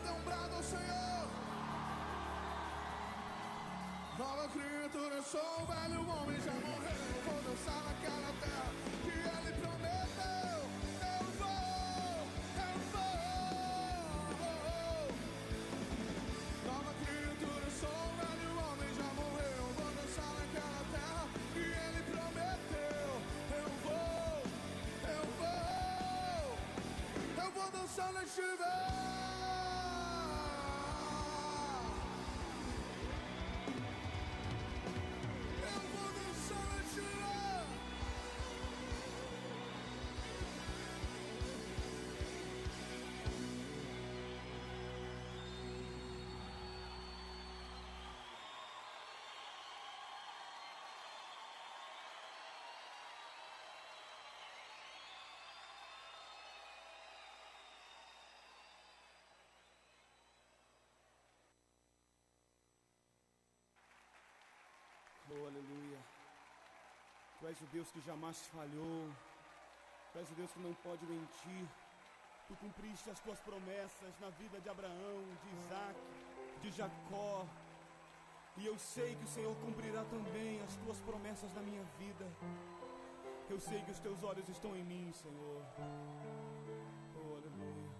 dê um brado ao Senhor. Nova criatura, eu sou um velho homem, já morreu. Eu vou dançar naquela terra que Ele prometeu. Eu vou. Nova criatura, eu sou um velho homem, já morreu. Eu vou dançar naquela terra que Ele prometeu. Eu vou dançar neste lugar. Oh, aleluia. Tu és o Deus que jamais falhou. Tu és o Deus que não pode mentir. Tu cumpriste as tuas promessas na vida de Abraão, de Isaac, de Jacó. E eu sei que o Senhor cumprirá também as tuas promessas na minha vida. Eu sei que os teus olhos estão em mim, Senhor. Oh, aleluia.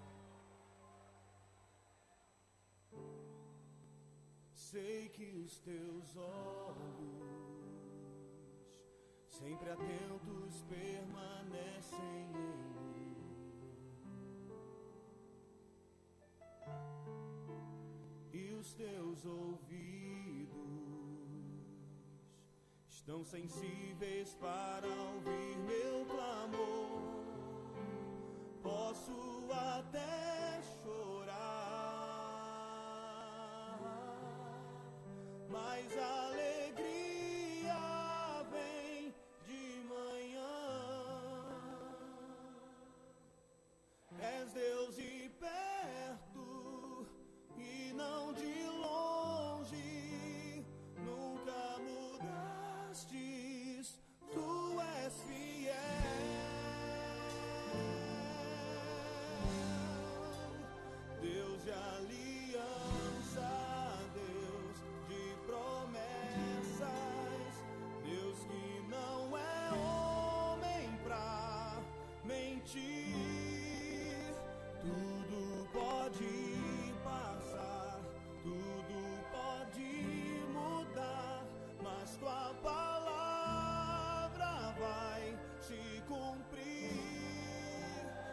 Sei que os teus olhos, sempre atentos, permanecem em mim. E os teus ouvidos estão sensíveis para ouvir meu clamor. Posso até chorar, mas a alegria vem de manhã. És Deus de perto e não de longe. Nunca mudastes, tu és fiel. Deus de aliança, Deus de promessas, Deus que não é homem pra mentir. Tudo pode passar, tudo pode mudar, mas tua palavra vai se cumprir.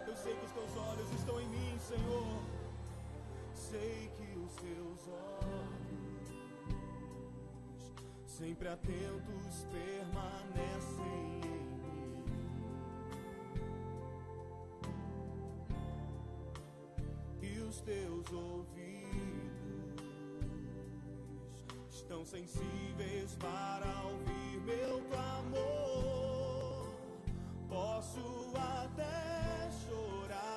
Eu sei que os teus olhos estão em mim, Senhor. Sei que os teus olhos, sempre atentos, permanecem em mim. E os teus ouvidos estão sensíveis para ouvir meu clamor. Posso até chorar,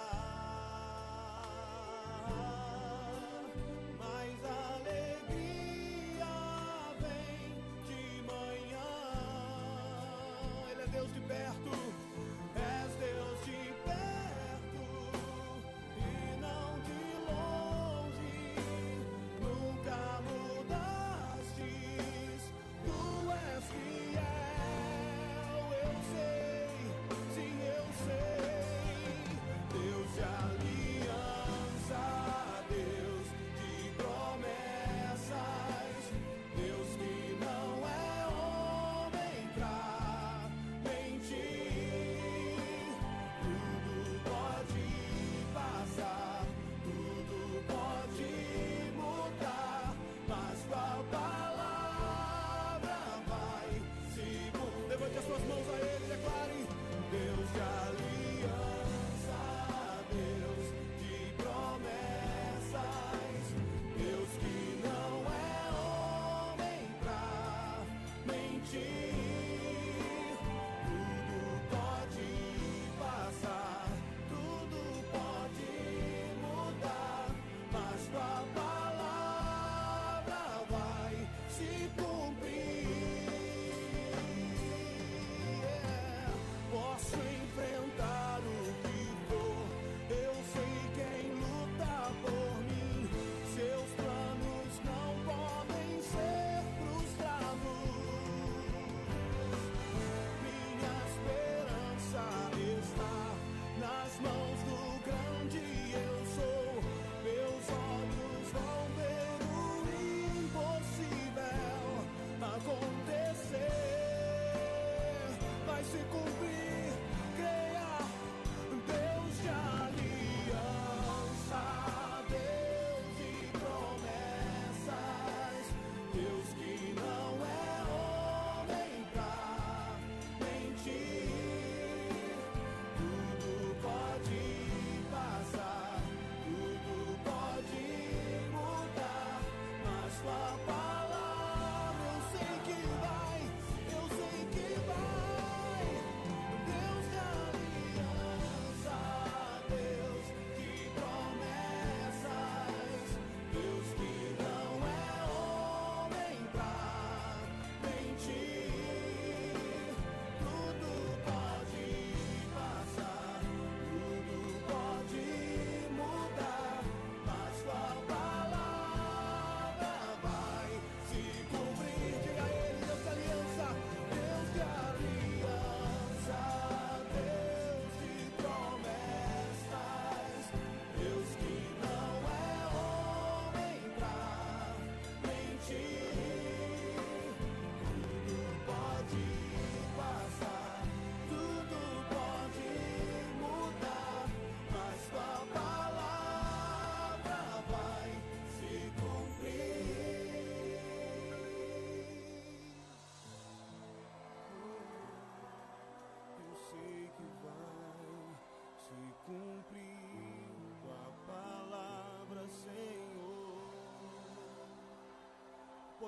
Posso enfrentar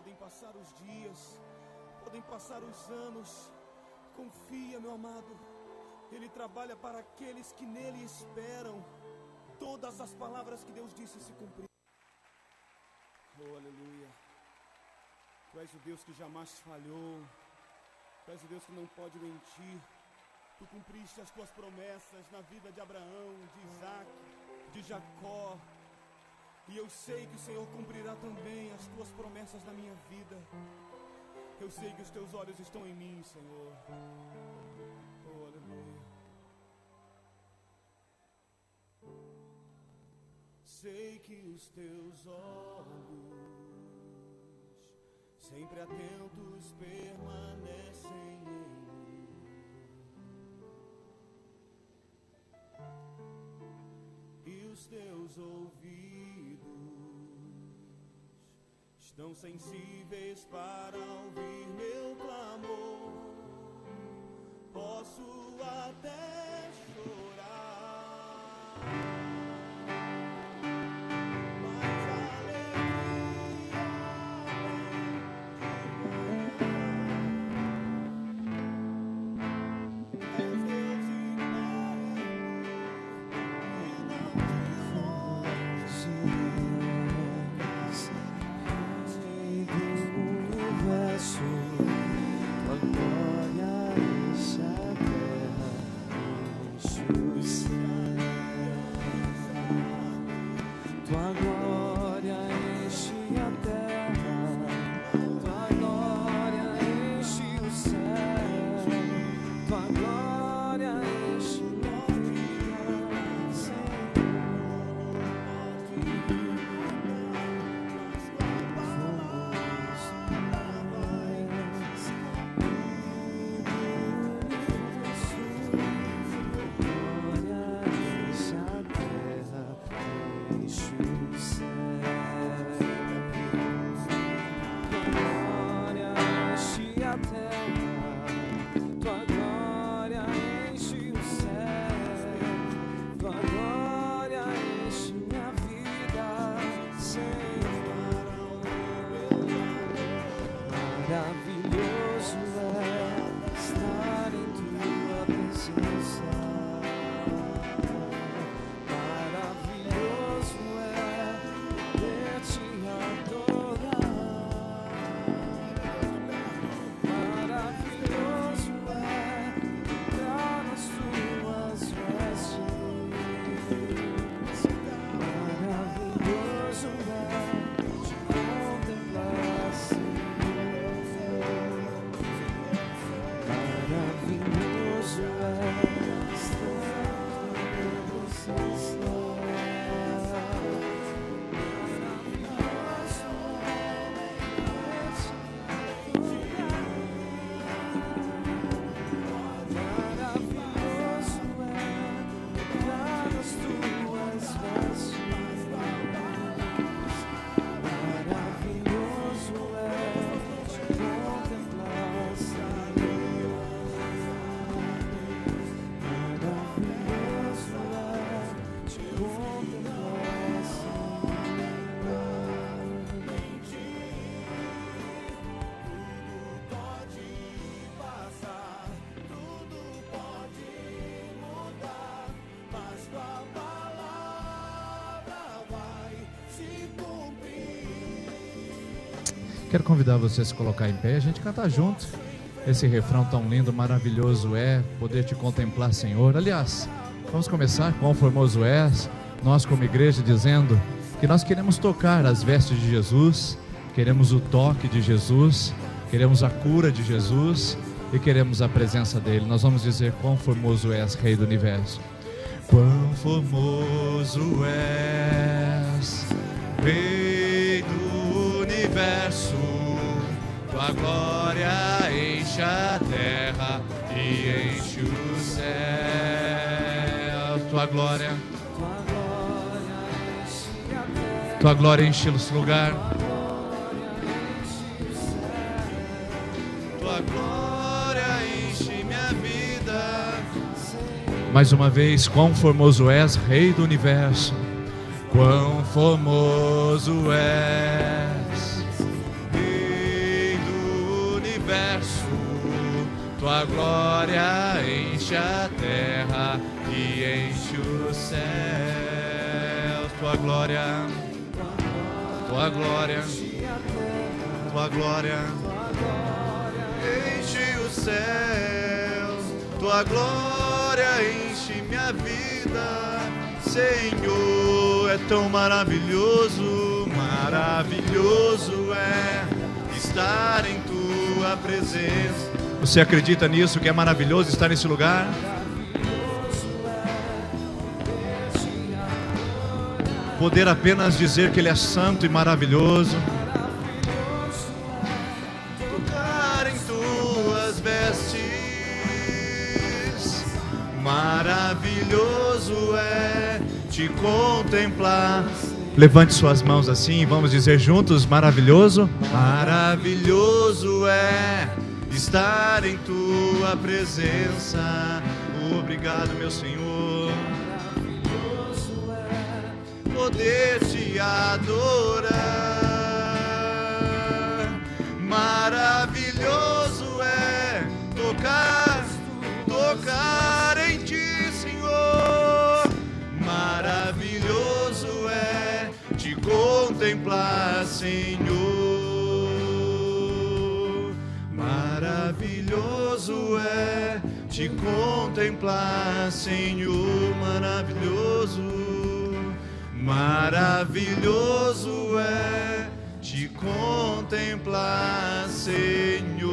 Podem passar os dias, podem passar os anos. Confia, meu amado. Ele trabalha para aqueles que nele esperam. Todas as palavras que Deus disse se cumpriram. Oh, aleluia. Tu és o Deus que jamais te falhou. Tu és o Deus que não pode mentir. Tu cumpriste as tuas promessas na vida de Abraão, de Isaac, de Jacó. E eu sei que o Senhor cumprirá também as tuas promessas na minha vida. Eu sei que os teus olhos estão em mim, Senhor. Oh, aleluia. Sei que os teus olhos, sempre atentos, permanecem em mim. E os teus ouvidos estão sensíveis para ouvir meu clamor. Posso até chorar, mas a alegria vem de manhã. És Deus e Quero convidar você a se colocar em pé, a gente cantar junto esse refrão tão lindo, maravilhoso é poder te contemplar, Senhor. Aliás, vamos começar com o formoso és, nós como igreja dizendo que nós queremos tocar as vestes de Jesus, queremos o toque de Jesus, queremos a cura de Jesus e queremos a presença dele. Nós vamos dizer: quão formoso és, Rei do Universo. Quão formoso és, Rei do Universo, tua glória enche a terra e enche o céu. Tua glória enche esse lugar. Tua glória enche minha vida. Mais uma vez, quão formoso és, Rei do Universo. Quão formoso és, Rei tua glória enche a terra e enche os céus. Tua glória, tua glória, tua glória enche os céus. Tua glória enche minha vida, Senhor. É tão maravilhoso, maravilhoso é estar em tua presença. Você acredita nisso, que é maravilhoso estar nesse lugar? Poder apenas dizer que Ele é santo e maravilhoso. Tocar em tuas vestes, maravilhoso é te contemplar. Levante suas mãos assim e vamos dizer juntos: maravilhoso, maravilhoso é estar em tua presença. Obrigado, meu Senhor. Maravilhoso é poder te adorar. Maravilhoso é tocar em ti, Senhor. Maravilhoso é te contemplar, Senhor. Maravilhoso é te contemplar, Senhor. Maravilhoso, maravilhoso é te contemplar, Senhor.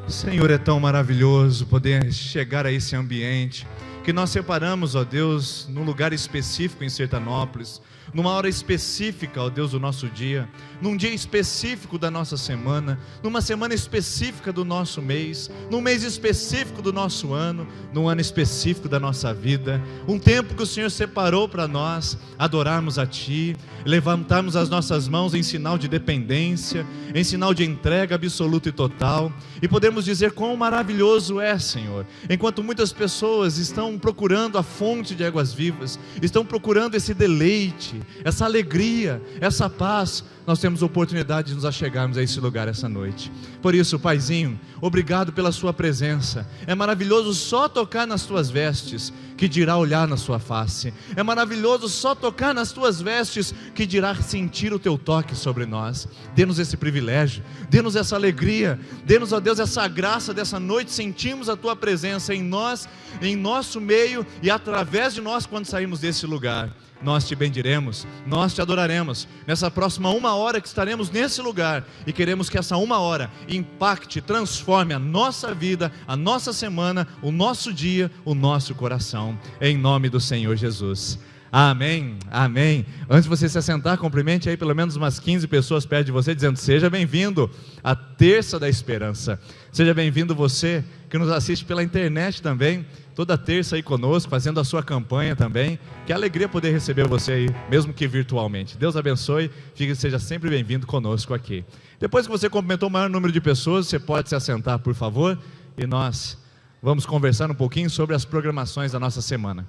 Senhor, é tão maravilhoso poder chegar a esse ambiente que nós separamos, ó Deus, num lugar específico em Sertanópolis, numa hora específica, ó Deus, do nosso dia, num dia específico da nossa semana, numa semana específica do nosso mês, num mês específico do nosso ano, num ano específico da nossa vida, um tempo que o Senhor separou para nós adorarmos a Ti, levantarmos as nossas mãos em sinal de dependência, em sinal de entrega absoluta e total, e podemos dizer quão maravilhoso é, Senhor, enquanto muitas pessoas estão procurando a fonte de águas vivas, estão procurando esse deleite, essa alegria, essa paz, nós temos a oportunidade de nos achegarmos a esse lugar essa noite. Por isso, Paizinho, obrigado pela sua presença. É maravilhoso só tocar nas tuas vestes, que dirá olhar na sua face. É maravilhoso só tocar nas tuas vestes, que dirá sentir o teu toque sobre nós. Dê-nos esse privilégio, dê-nos essa alegria, dê-nos, ó Deus, essa graça dessa noite. Sentimos a tua presença em nós, em nosso meio e através de nós quando saímos desse lugar. Nós te bendiremos, nós te adoraremos nessa próxima 1 hora que estaremos nesse lugar, e queremos que essa 1 hora impacte, transforme a nossa vida, a nossa semana, o nosso dia, o nosso coração, em nome do Senhor Jesus. Amém, amém. Antes de você se assentar, cumprimente aí pelo menos umas 15 pessoas perto de você, dizendo: seja bem-vindo à Terça da Esperança. Seja bem-vindo você que nos assiste pela internet também, toda terça aí conosco, fazendo a sua campanha também. Que alegria poder receber você aí, mesmo que virtualmente. Deus abençoe, seja sempre bem-vindo conosco aqui. Depois que você cumprimentou o maior número de pessoas, você pode se assentar, por favor, e nós vamos conversar um pouquinho sobre as programações da nossa semana.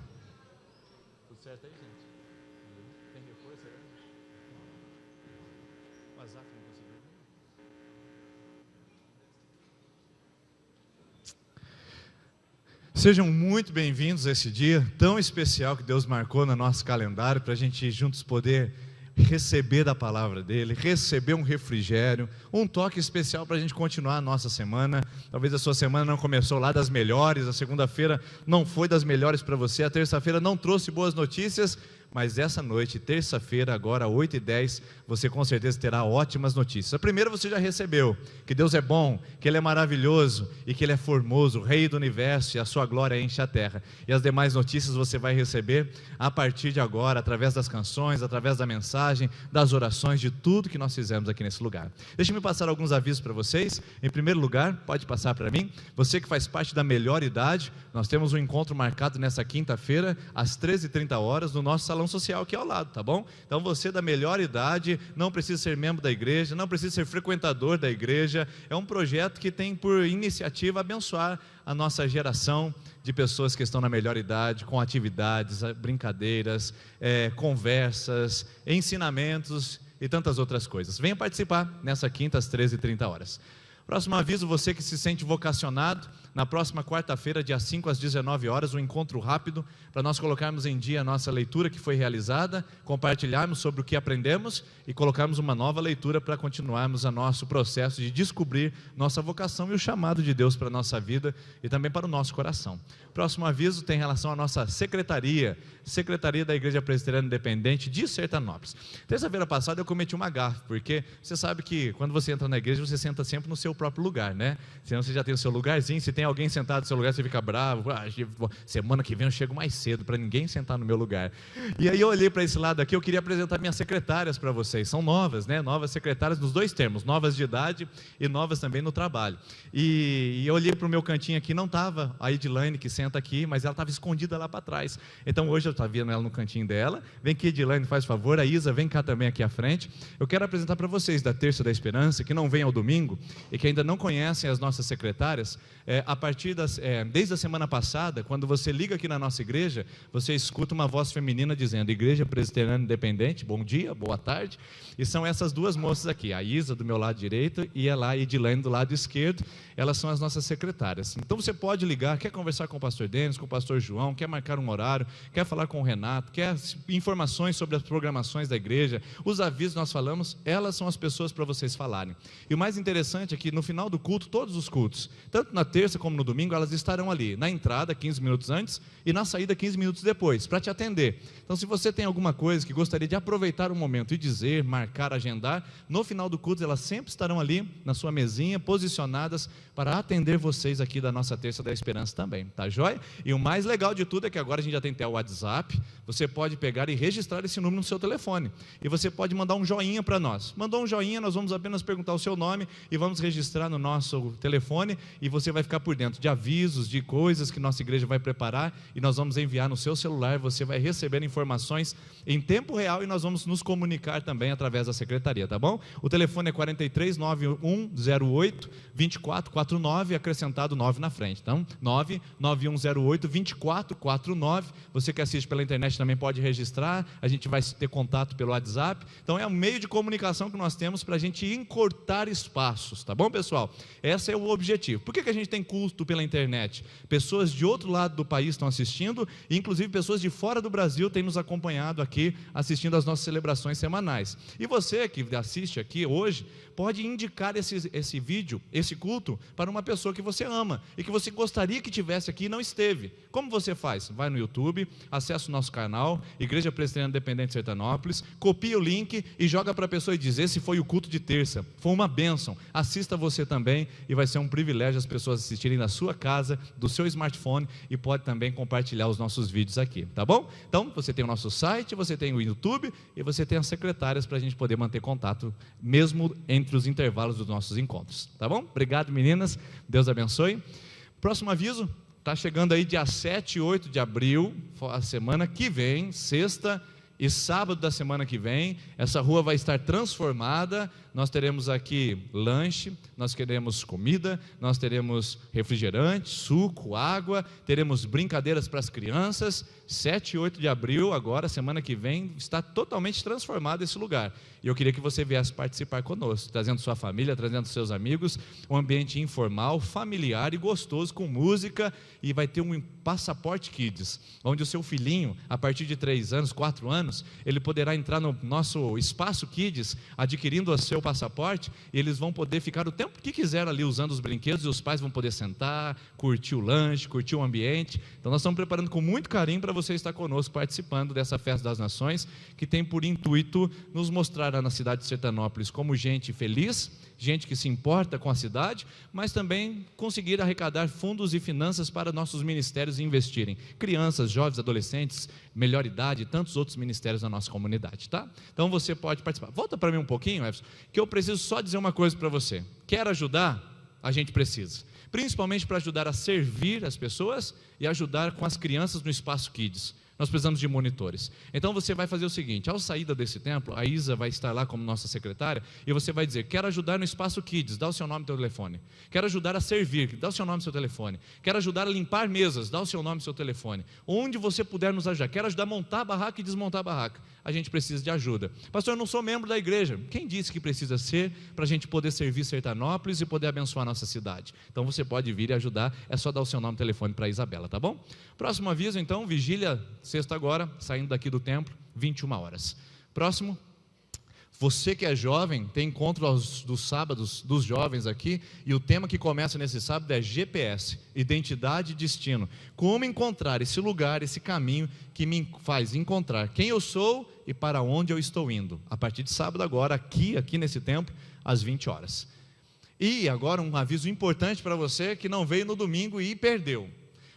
Tudo certo aí, gente? Tem reforço aí? O WhatsApp não conseguiu? Sejam muito bem-vindos a esse dia tão especial que Deus marcou no nosso calendário, para a gente juntos poder receber da palavra dele, receber um refrigério, um toque especial para a gente continuar a nossa semana. Talvez a sua semana não começou lá das melhores, a segunda-feira não foi das melhores para você, a terça-feira não trouxe boas notícias, mas essa noite, terça-feira, agora 8h10, você com certeza terá ótimas notícias. A primeira você já recebeu, que Deus é bom, que Ele é maravilhoso e que Ele é formoso, o Rei do Universo, e a sua glória enche a terra. E as demais notícias você vai receber a partir de agora, através das canções, através da mensagem, das orações, de tudo que nós fizemos aqui nesse lugar. Deixe-me passar alguns avisos para vocês. Em primeiro lugar, pode passar para mim, você que faz parte da melhor idade, nós temos um encontro marcado nessa quinta-feira, às 13h30, no nosso salão social aqui ao lado, tá bom? Então você da melhor idade, não precisa ser membro da igreja, não precisa ser frequentador da igreja, é um projeto que tem por iniciativa abençoar a nossa geração de pessoas que estão na melhor idade, com atividades, brincadeiras, conversas, ensinamentos e tantas outras coisas. Venha participar nessa quinta às 13h30. O Próximo aviso, você que se sente vocacionado, na próxima quarta-feira, dia 5 às 19 horas, um encontro rápido para nós colocarmos em dia a nossa leitura que foi realizada, compartilharmos sobre o que aprendemos e colocarmos uma nova leitura para continuarmos o nosso processo de descobrir nossa vocação e o chamado de Deus para a nossa vida e também para o nosso coração. Próximo aviso tem relação à nossa secretaria da Igreja Presbiteriana Independente de Sertanópolis. Terça-feira passada eu cometi uma gafe, porque você sabe que quando você entra na igreja, você senta sempre no seu próprio lugar, né? Senão você já tem o seu lugarzinho, se tem alguém sentado no seu lugar, você fica bravo, semana que vem eu chego mais cedo, para ninguém sentar no meu lugar. E aí eu olhei para esse lado aqui, eu queria apresentar minhas secretárias para vocês, são novas, né? Novas secretárias nos dois termos, novas de idade e novas também no trabalho. E eu olhei para o meu cantinho aqui, não estava a Edilane que senta aqui, mas ela estava escondida lá para trás. Então hoje eu estava vendo ela no cantinho dela. Vem aqui, Edilane, faz favor. A Isa, vem cá também aqui à frente. Eu quero apresentar para vocês da Terça da Esperança, que não vem ao domingo e que ainda não conhecem as nossas secretárias. Desde a semana passada, quando você liga aqui na nossa igreja, você escuta uma voz feminina dizendo: Igreja Presbiteriana Independente, bom dia, boa tarde. E são essas duas moças aqui, a Isa do meu lado direito e a Edilane do lado esquerdo. Elas são as nossas secretárias. Então você pode ligar, quer conversar com o pastor Denis, com o pastor João, quer marcar um horário, quer falar com o Renato, quer informações sobre as programações da igreja, os avisos que nós falamos, elas são as pessoas para vocês falarem. E o mais interessante é que no final do culto, todos os cultos, tanto na terça como no domingo, elas estarão ali, na entrada 15 minutos antes e na saída 15 minutos depois, para te atender. Então se você tem alguma coisa que gostaria de aproveitar o momento e dizer, marcar, agendar, no final do culto elas sempre estarão ali na sua mesinha, posicionadas para atender vocês aqui da nossa Terça da Esperança também, tá joia? E o mais legal de tudo é que agora a gente já tem até o WhatsApp, você pode pegar e registrar esse número no seu telefone, e você pode mandar um joinha para nós. Mandou um joinha, nós vamos apenas perguntar o seu nome e vamos registrar no nosso telefone, e você vai ficar por dentro de avisos, de coisas que nossa igreja vai preparar, e nós vamos enviar no seu celular, você vai receber informações em tempo real, e nós vamos nos comunicar também através da secretaria, tá bom? O telefone é 43 9108 2449, acrescentado 9 na frente, então 99108 2449, você que assiste pela internet também pode registrar, a gente vai ter contato pelo WhatsApp, então é um meio de comunicação que nós temos para a gente encurtar espaços, tá bom, pessoal? Esse é o objetivo. Por que a gente tem culto pela internet? Pessoas de outro lado do país estão assistindo, e inclusive pessoas de fora do Brasil têm nos acompanhado aqui, assistindo às nossas celebrações semanais. E você que assiste aqui hoje, pode indicar esse vídeo, esse culto, para uma pessoa que você ama, e que você gostaria que tivesse aqui e não esteve. Como você faz? Vai no YouTube, acessa o nosso canal, Igreja Presbiteriana Independente de Sertanópolis, copia o link e joga para a pessoa e diz: esse foi o culto de terça, foi uma bênção, assista você também, e vai ser um privilégio as pessoas assistirem na sua casa, do seu smartphone, e pode também compartilhar os nossos vídeos aqui, tá bom? Então você tem o nosso site, você tem o YouTube e você tem as secretárias para a gente poder manter contato, mesmo entre os intervalos dos nossos encontros, tá bom? Obrigado, meninas, Deus abençoe. Próximo aviso, está chegando aí dia 7 e 8 de abril, a semana que vem, sexta e sábado da semana que vem, essa rua vai estar transformada. Nós teremos aqui lanche, nós teremos comida, nós teremos refrigerante, suco, água, teremos brincadeiras para as crianças. 7 e 8 de abril, agora, semana que vem, está totalmente transformado esse lugar. E eu queria que você viesse participar conosco, trazendo sua família, trazendo seus amigos, um ambiente informal, familiar e gostoso, com música, e vai ter um Passaporte Kids, onde o seu filhinho, a partir de 3 anos, 4 anos, ele poderá entrar no nosso espaço Kids, adquirindo o seu passaporte, e eles vão poder ficar o tempo que quiser ali usando os brinquedos, e os pais vão poder sentar, curtir o lanche, curtir o ambiente. Então nós estamos preparando com muito carinho para você estar conosco, participando dessa Festa das Nações, que tem por intuito nos mostrar na cidade de Sertanópolis como gente feliz, gente que se importa com a cidade, mas também conseguir arrecadar fundos e finanças para nossos ministérios investirem, crianças, jovens, adolescentes, melhor idade e tantos outros ministérios da nossa comunidade, tá? Então você pode participar. Volta para mim um pouquinho, Everson, que eu preciso só dizer uma coisa para você. Quer ajudar? A gente precisa, principalmente para ajudar a servir as pessoas e ajudar com as crianças no Espaço Kids. Nós precisamos de monitores. Então você vai fazer o seguinte: ao saída desse templo, a Isa vai estar lá como nossa secretária, e você vai dizer: quero ajudar no Espaço Kids, dá o seu nome e seu telefone. Quero ajudar a servir, dá o seu nome e seu telefone. Quero ajudar a limpar mesas, dá o seu nome e seu telefone. Onde você puder nos ajudar. Quero ajudar a montar a barraca e desmontar a barraca. a gente precisa de ajuda. Pastor, eu não sou membro da igreja. Quem disse que precisa ser para a gente poder servir Sertanópolis e poder abençoar a nossa cidade? Então você pode vir e ajudar, é só dar o seu nome e telefone para a Isabela, tá bom? Próximo aviso então, vigília, sexta agora, saindo daqui do templo, 21 horas. Próximo. Você que é jovem, tem encontro dos sábados dos jovens aqui, e o tema que começa nesse sábado é GPS, Identidade e Destino. Como encontrar esse lugar, esse caminho que me faz encontrar quem eu sou e para onde eu estou indo. A partir de sábado agora, aqui nesse templo, às 20 horas. E agora um aviso importante para você que não veio no domingo e perdeu.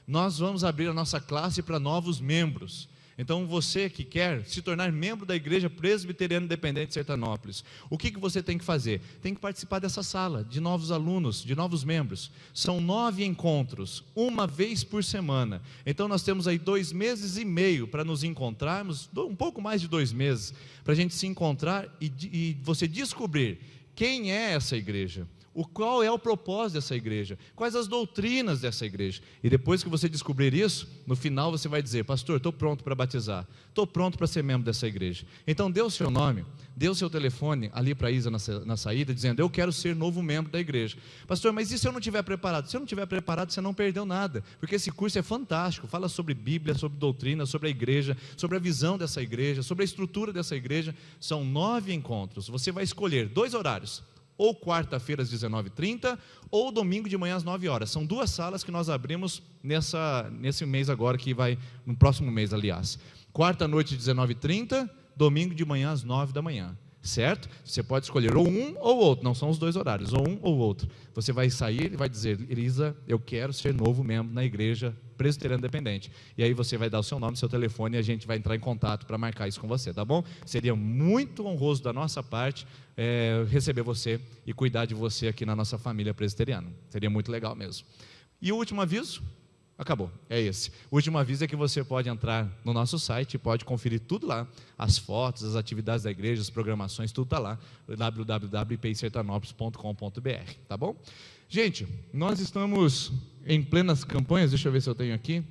Nós vamos abrir a nossa classe para novos membros. Então você que quer se tornar membro da Igreja Presbiteriana Independente de Sertanópolis, o que você tem que fazer? Tem que participar dessa sala de novos alunos, de novos membros. São 9 encontros, uma vez por semana. Então nós temos aí 2 meses e meio para nos encontrarmos, um pouco mais de 2 meses, para a gente se encontrar e você descobrir quem é essa igreja. Qual é o propósito dessa igreja? Quais as doutrinas dessa igreja? E depois que você descobrir isso, no final você vai dizer: pastor, estou pronto para batizar, estou pronto para ser membro dessa igreja. Então dê o seu nome, dê o seu telefone ali para a Isa na saída, dizendo: eu quero ser novo membro da igreja. Pastor, mas e se eu não estiver preparado? Se eu não estiver preparado, você não perdeu nada, porque esse curso é fantástico, fala sobre Bíblia, sobre doutrina, sobre a igreja, sobre a visão dessa igreja, sobre a estrutura dessa igreja. São 9 encontros, você vai escolher 2 horários, ou quarta-feira às 19h30, ou domingo de manhã às 9 horas. São 2 salas que nós abrimos nesse mês agora, que vai, no próximo mês, aliás. Quarta-noite às 19h30, domingo de manhã às 9 da manhã. Certo? Você pode escolher ou um ou outro, não são os 2 horários, ou um ou outro. Você vai sair e vai dizer: Elisa, eu quero ser novo membro na Igreja Presbiteriana Independente. E aí você vai dar o seu nome, seu telefone, e a gente vai entrar em contato para marcar isso com você, tá bom? Seria muito honroso da nossa parte receber você e cuidar de você aqui na nossa família presbiteriana. Seria muito legal mesmo. E o último aviso? Acabou, é esse. O último aviso é que você pode entrar no nosso site e pode conferir tudo lá, as fotos, as atividades da igreja, as programações, tudo está lá, www.ipisertanópolis.com.br, tá bom? Gente, nós estamos em plenas campanhas, deixa eu ver se eu tenho aqui,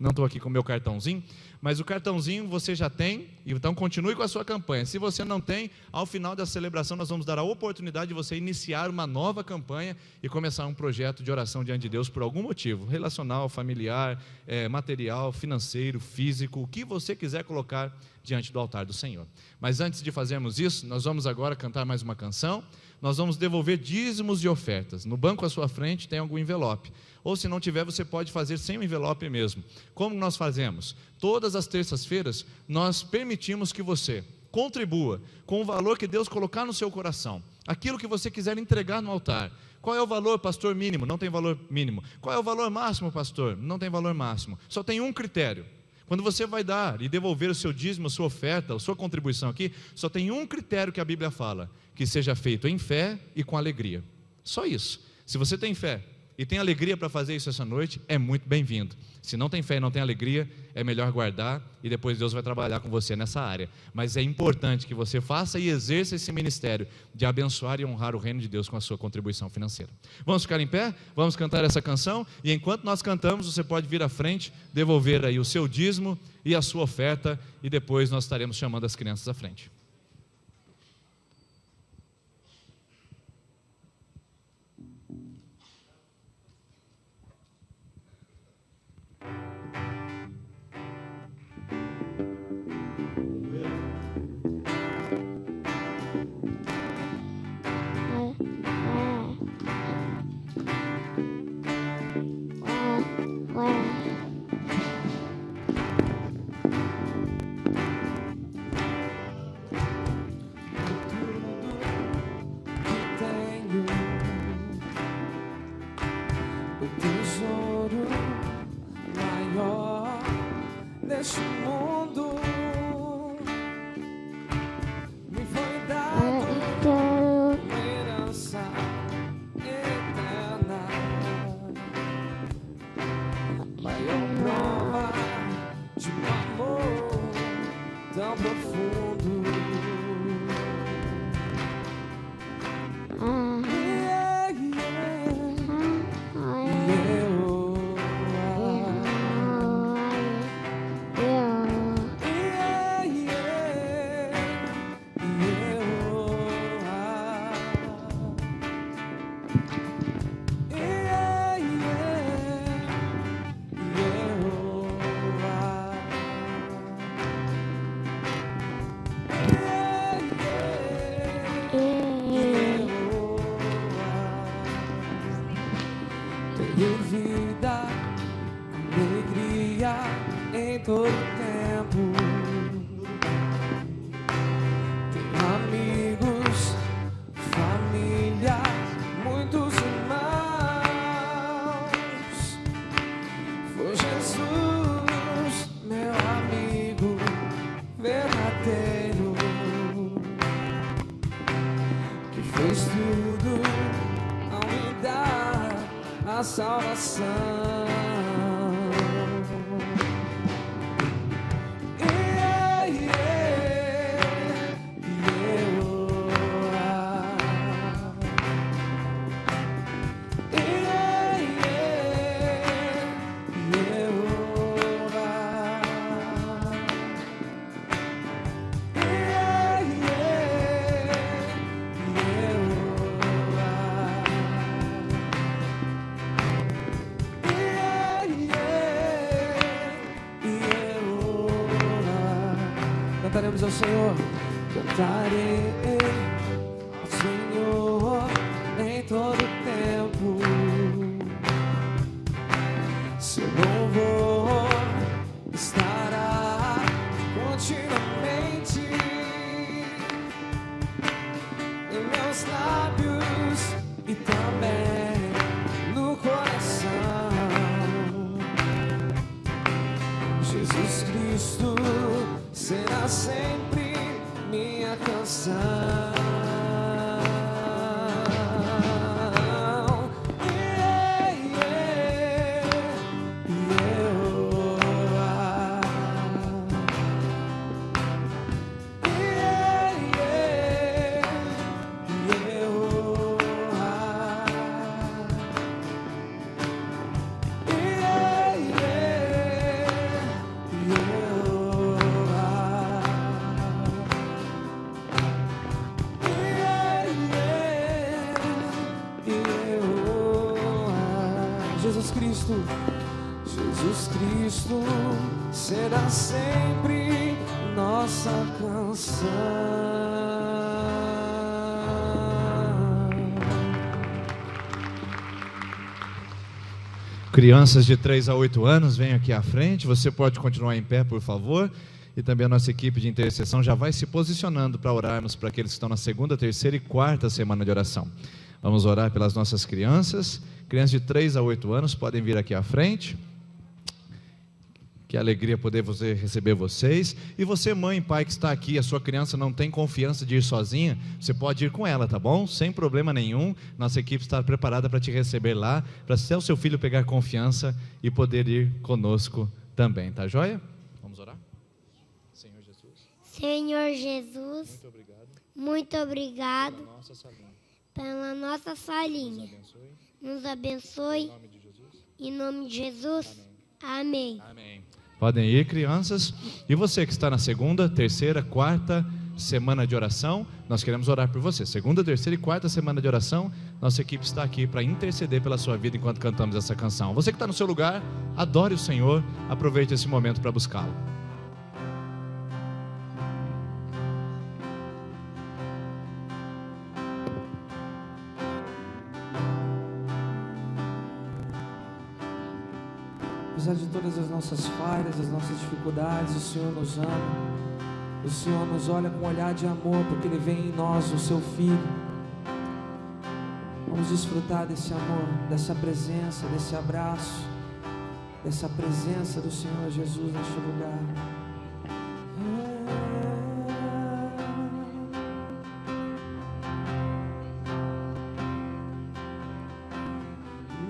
não estou aqui com o meu cartãozinho, mas o cartãozinho você já tem, então continue com a sua campanha. Se você não tem, ao final dessa celebração nós vamos dar a oportunidade de você iniciar uma nova campanha e começar um projeto de oração diante de Deus por algum motivo, relacional, familiar, material, financeiro, físico, o que você quiser colocar diante do altar do Senhor. Mas antes de fazermos isso, nós vamos agora cantar mais uma canção. Nós vamos devolver dízimos e ofertas. No banco à sua frente tem algum envelope, ou se não tiver, você pode fazer sem o envelope mesmo. Como nós fazemos? Todas as terças-feiras nós permitimos que você contribua com o valor que Deus colocar no seu coração, aquilo que você quiser entregar no altar. Qual é o valor, pastor, mínimo? Não tem valor mínimo. Qual é o valor máximo, pastor? Não tem valor máximo. Só tem um critério. Quando você vai dar e devolver o seu dízimo, a sua oferta, a sua contribuição aqui, só tem um critério que a Bíblia fala: que seja feito em fé e com alegria. Só isso. Se você tem fé e tem alegria para fazer isso essa noite, é muito bem-vindo. Se não tem fé e não tem alegria, é melhor guardar e depois Deus vai trabalhar com você nessa área. Mas é importante que você faça e exerça esse ministério de abençoar e honrar o reino de Deus com a sua contribuição financeira. Vamos ficar em pé? Vamos cantar essa canção? E enquanto nós cantamos, você pode vir à frente, devolver aí o seu dízimo e a sua oferta, e depois nós estaremos chamando as crianças à frente. Neste mundo me foi dado uma herança eterna, maior prova de um amor tão profundo. e vida, alegria em todo tempo. Tenho amigos, família, muitos irmãos. Foi Jesus, meu amigo verdadeiro, que fez tudo ao me dar a salvação. Cantaremos ao Senhor, cantarei ao Senhor em todo tempo. Seu louvor estará continuamente em meus lábios e também no coração. Jesus Cristo será sempre minha canção. Jesus Cristo será sempre nossa canção. Crianças de 3 a 8 anos, venham aqui à frente. Você pode continuar em pé, por favor. E também a nossa equipe de intercessão já vai se posicionando para orarmos para aqueles que estão na segunda, terceira e quarta semana de oração. Vamos orar pelas nossas crianças. Crianças de 3 a 8 anos podem vir aqui à frente. Que alegria poder receber vocês. E você, mãe e pai que está aqui, a sua criança não tem confiança de ir sozinha, você pode ir com ela, tá bom? Sem problema nenhum. Nossa equipe está preparada para te receber lá, para o seu filho pegar confiança e poder ir conosco também, tá joia? Vamos orar? Senhor Jesus. Senhor Jesus, muito obrigado pela nossa salinha. Nos abençoe. Em nome de Jesus. Amém. Amém. Podem ir, crianças. E você que está na segunda, terceira, quarta semana de oração, nós queremos orar por você. Segunda, terceira e quarta semana de oração, nossa equipe está aqui para interceder pela sua vida enquanto cantamos essa canção. Você que está no seu lugar, adore o Senhor, aproveite esse momento para buscá-lo. Apesar de todas as nossas falhas, as nossas dificuldades, o Senhor nos ama. O Senhor nos olha com um olhar de amor, porque Ele vê em nós o Seu Filho. Vamos desfrutar desse amor, dessa presença, desse abraço, dessa presença do Senhor Jesus neste lugar.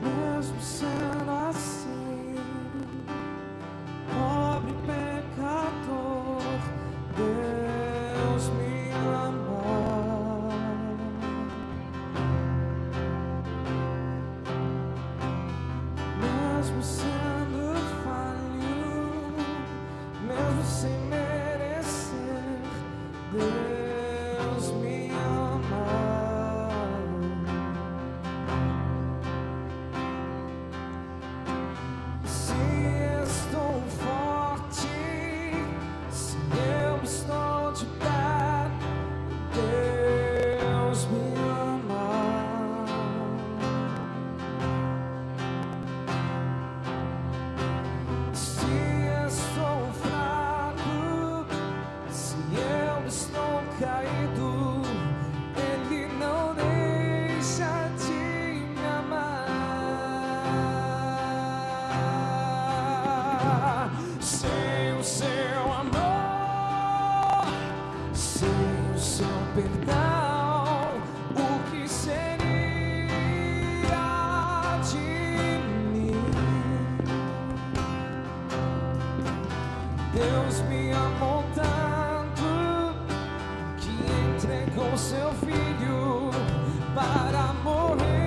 Mesmo sendo assim, pobre pecador, Deus me ama. Mesmo sendo falho, mesmo sem merecer, Deus me ama. Se estou forte, se eu estou de pé, Deus me ama. perdão, o que seria de mim? Deus me amou tanto que entregou seu filho para morrer.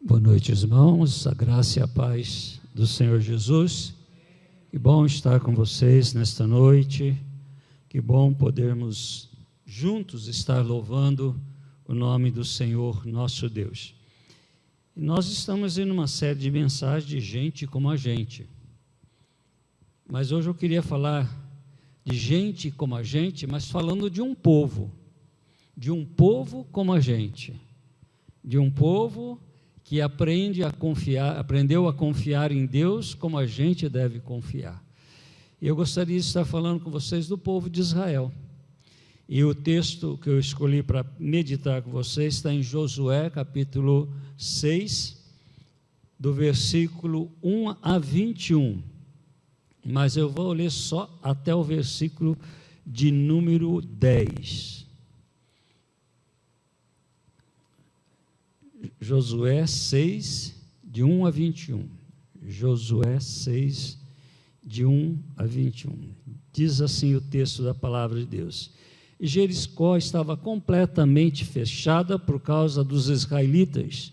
Boa noite, irmãos, a graça e a paz do Senhor Jesus. Que bom estar com vocês nesta noite, que bom podermos juntos estar louvando o nome do Senhor nosso Deus. E nós estamos em uma série de mensagens de gente como a gente, mas hoje eu queria falar de gente como a gente, mas falando de um povo como a gente, de um povo que aprendeu a confiar em Deus como a gente deve confiar. E eu gostaria de estar falando com vocês do povo de Israel. E o texto que eu escolhi para meditar com vocês está em Josué, capítulo 6, do versículo 1 a 21. mas eu vou ler só até o versículo de número 10. Josué 6, de 1 a 21. Josué 6, de 1 a 21. Diz assim o texto da palavra de Deus: E Jericó estava completamente fechada por causa dos israelitas.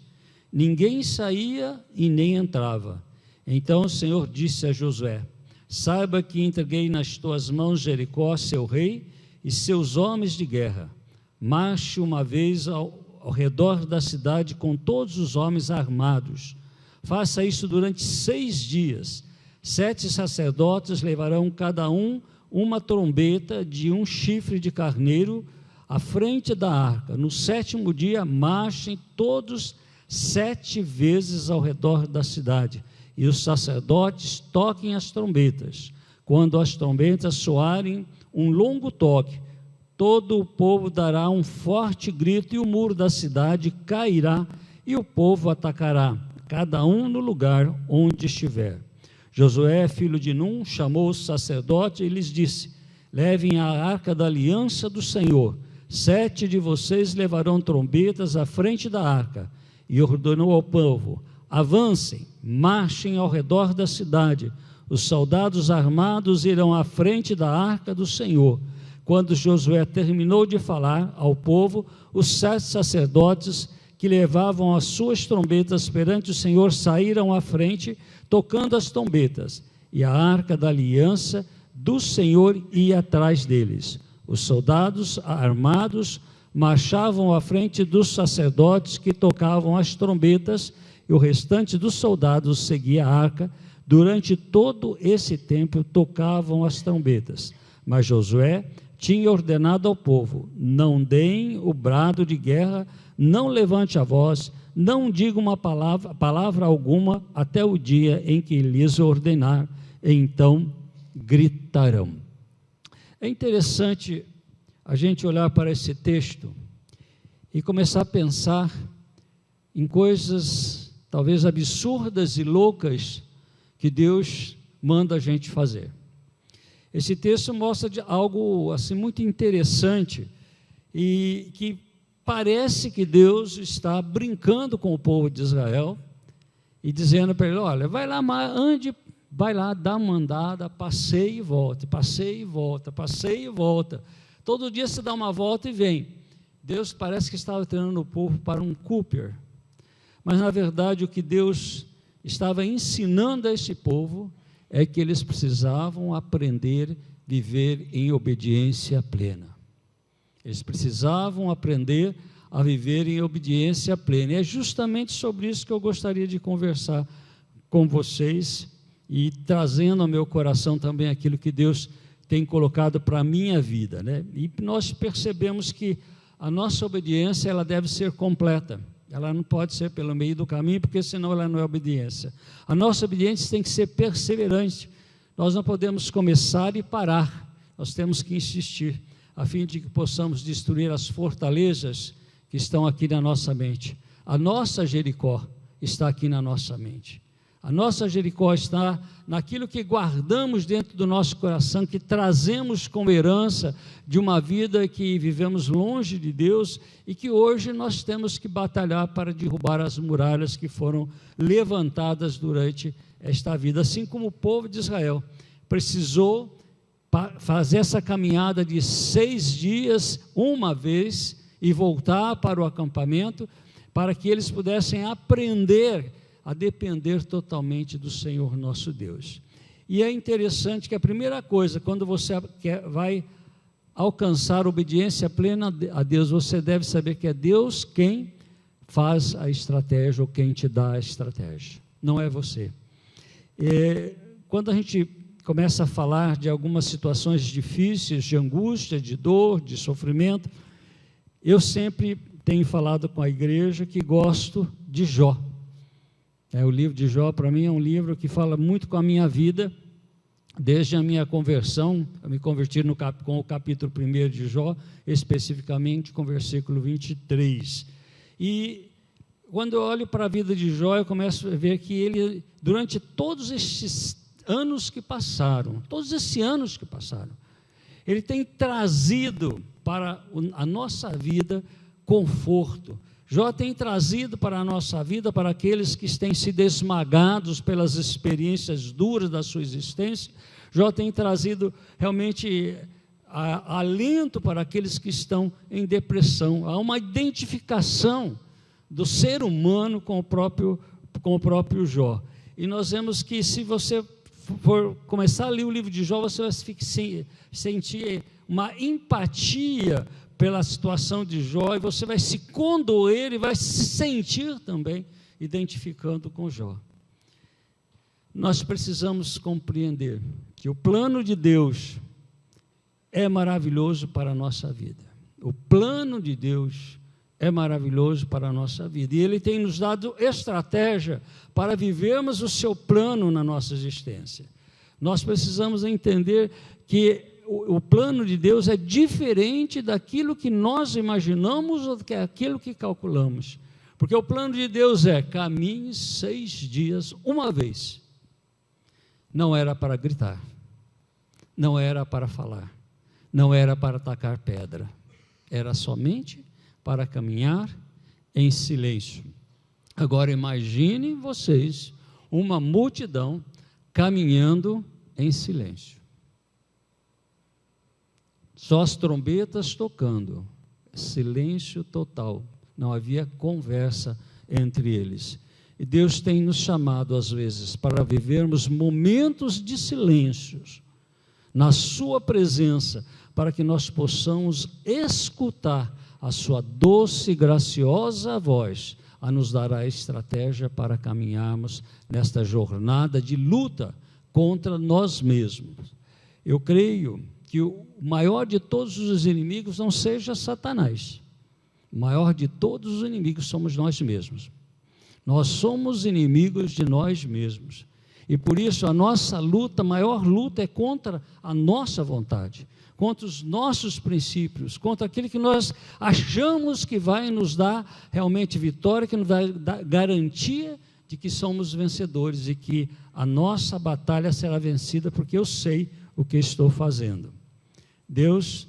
Ninguém saía e nem entrava. Então o Senhor disse a Josué: Saiba que entreguei nas tuas mãos Jericó, seu rei, e seus homens de guerra. Marche uma vez ao redor da cidade com todos os homens armados. Faça isso durante 6 dias. 7 sacerdotes levarão cada um uma trombeta de um chifre de carneiro à frente da arca. No 7º dia, marchem todos 7 vezes ao redor da cidade, e os sacerdotes toquem as trombetas. Quando as trombetas soarem um longo toque, todo o povo dará um forte grito, e o muro da cidade cairá, e o povo atacará, cada um no lugar onde estiver. Josué, filho de Num, chamou os sacerdotes e lhes disse: Levem a arca da aliança do Senhor. 7 de vocês levarão trombetas à frente da arca. E ordenou ao povo: Avancem, marchem ao redor da cidade. Os soldados armados irão à frente da arca do Senhor. Quando Josué terminou de falar ao povo, os 7 sacerdotes que levavam as suas trombetas perante o Senhor saíram à frente, tocando as trombetas, e a arca da aliança do Senhor ia atrás deles. Os soldados armados marchavam à frente dos sacerdotes que tocavam as trombetas, e o restante dos soldados seguia a arca. Durante todo esse tempo tocavam as trombetas. Mas Josué tinha ordenado ao povo: não deem o brado de guerra, não levante a voz, não diga uma palavra alguma até o dia em que lhes ordenar, então gritarão. É interessante a gente olhar para esse texto e começar a pensar em coisas talvez absurdas e loucas que Deus manda a gente fazer. Esse texto mostra algo assim muito interessante, e que parece que Deus está brincando com o povo de Israel e dizendo para ele: olha, vai lá, vai lá, dá uma andada, passeie e volta, passeie e volta, passeie e volta. Todo dia você dá uma volta e vem. Deus parece que estava treinando o povo para um Cooper, mas na verdade o que Deus estava ensinando a esse povo é que eles precisavam aprender a viver em obediência plena. Eles precisavam aprender a viver em obediência plena. E é justamente sobre isso que eu gostaria de conversar com vocês, e trazendo ao meu coração também aquilo que Deus tem colocado para a minha vida, né? E nós percebemos que a nossa obediência, ela deve ser completa. Ela não pode ser pelo meio do caminho, porque senão ela não é obediência. A nossa obediência tem que ser perseverante. Nós não podemos começar e parar. Nós temos que insistir, a fim de que possamos destruir as fortalezas que estão aqui na nossa mente. A nossa Jericó está aqui na nossa mente. A nossa Jericó está naquilo que guardamos dentro do nosso coração, que trazemos como herança de uma vida que vivemos longe de Deus, e que hoje nós temos que batalhar para derrubar as muralhas que foram levantadas durante esta vida. Assim como o povo de Israel precisou fazer essa caminhada de 6 dias, uma vez, e voltar para o acampamento, para que eles pudessem aprender a depender totalmente do Senhor nosso Deus. E é interessante que a primeira coisa, quando você vai alcançar obediência plena a Deus, você deve saber que é Deus quem faz a estratégia, ou quem te dá a estratégia, não é você. Quando a gente começa a falar de algumas situações difíceis, de angústia, de dor, de sofrimento, eu sempre tenho falado com a igreja que gosto de Jó. O livro de Jó, para mim, é um livro que fala muito com a minha vida, desde a minha conversão. Eu me converti com o capítulo 1 de Jó, especificamente com o versículo 23. E quando eu olho para a vida de Jó, eu começo a ver que ele, durante todos estes anos que passaram, todos esses anos que passaram, Ele tem trazido para a nossa vida conforto. Jó tem trazido para a nossa vida, para aqueles que têm sido esmagados pelas experiências duras da sua existência, Jó tem trazido realmente alento para aqueles que estão em depressão. Há uma identificação do ser humano com o próprio Jó. E nós vemos que, se você for começar a ler o livro de Jó, você vai sentir uma empatia pela situação de Jó, e você vai se condoer e vai se sentir também identificando com Jó. Nós precisamos compreender que o plano de Deus é maravilhoso para a nossa vida. O plano de Deus é maravilhoso para a nossa vida. E Ele tem nos dado estratégia para vivermos o seu plano na nossa existência. Nós precisamos entender que o plano de Deus é diferente daquilo que nós imaginamos ou daquilo que calculamos. Porque o plano de Deus é: caminhe 6 dias uma vez. Não era para gritar, não era para falar, não era para atacar pedra, era somente para caminhar em silêncio. Agora imaginem vocês uma multidão caminhando em silêncio. Só as trombetas tocando, silêncio total, não havia conversa entre eles. E Deus tem nos chamado às vezes para vivermos momentos de silêncios na sua presença, para que nós possamos escutar a sua doce e graciosa voz, a nos dar a estratégia para caminharmos nesta jornada de luta contra nós mesmos. Eu creio que o maior de todos os inimigos não seja Satanás. O maior de todos os inimigos somos nós mesmos. Nós somos inimigos de nós mesmos. E por isso a nossa luta, a maior luta é contra a nossa vontade, contra os nossos princípios, contra aquilo que nós achamos que vai nos dar realmente vitória, que nos vai dar garantia de que somos vencedores e que a nossa batalha será vencida, porque eu sei o que estou fazendo. Deus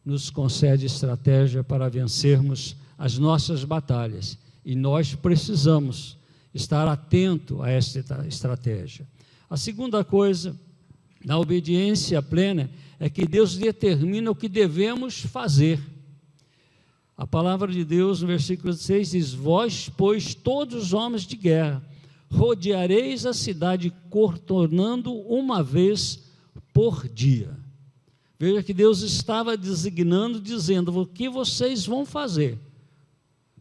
nos concede estratégia para vencermos as nossas batalhas, e nós precisamos estar atento a esta estratégia. A segunda coisa, na obediência plena, é que Deus determina o que devemos fazer. A palavra de Deus, no versículo 6, diz: vós, pois, todos os homens de guerra, rodeareis a cidade, contornando uma vez por dia. Veja que Deus estava designando, dizendo: o que vocês vão fazer?